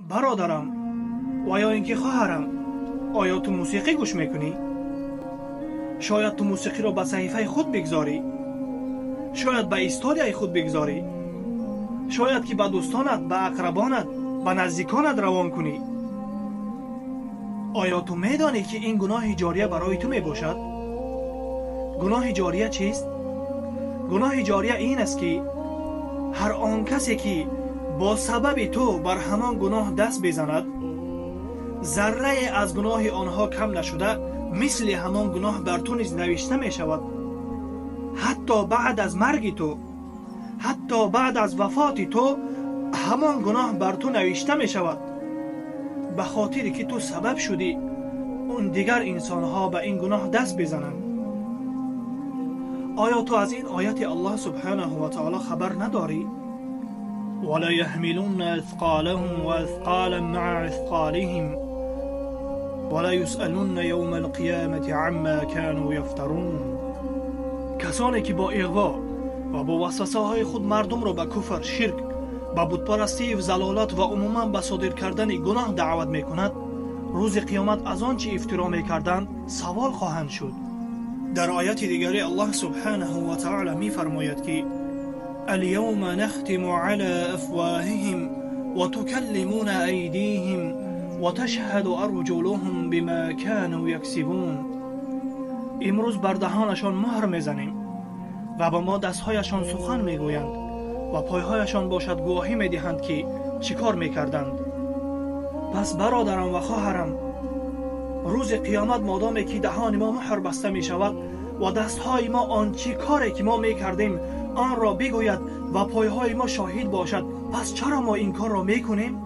برادرم و یا اینکه خواهرم، آیا تو موسیقی گوش میکنی؟ شاید تو موسیقی رو به صحیفه خود بگذاری، شاید به استوریای خود بگذاری، شاید که به دوستانت، به اقربانت، به نزدیکانت روان کنی. آیا تو میدانی که این گناه جاریه برای تو میباشد؟ گناه جاریه چیست؟ گناه جاریه این است که هر آن کسی که با سبب تو بر همان گناه دست بزند، ذره از گناه آنها کم نشده مثل همان گناه بر تو نیز نوشته می شود. حتی بعد از مرگ تو، حتی بعد از وفات تو، همان گناه بر تو نوشته می شود، به خاطری که تو سبب شدی اون دیگر انسانها به این گناه دست بزنند. آیا تو از این آیت الله سبحانه و تعالی خبر نداری؟ ولا يحملون اثقالهم واثقالا مع اثقالهم ولا يسألون يوم القيامة عما كانوا يفترون. کسانی که با اغوا و با وسوسه های خود مردم را به کفر، شرک، به بتپرستی و ضلالت و عموما به صادر کردن گناه دعوت میکند، روز قیامت از آنچه افترا میکردند سوال خواهند شد. در آیت دیگری الله سبحانه و تعالی میفرماید که اليوم نختم على افواههم وتكلمنا ایدیهم وتشهد ارجلهم بما كانوا یکسبون. امروز بر دهانشان مهر میزنیم و با ما دستهایشان سخن میگویند و پایهایشان باشد گواهی میدهند که چیکار میکردند. پس برادرم و خواهرم، روز قیامت مادامی که دهان ما مهر بسته می شود و دستهای ما آنچه کاری که ما می کردیم آن را بگوید و پایهای ما شاهد باشد، پس چرا ما این کار را می کنیم؟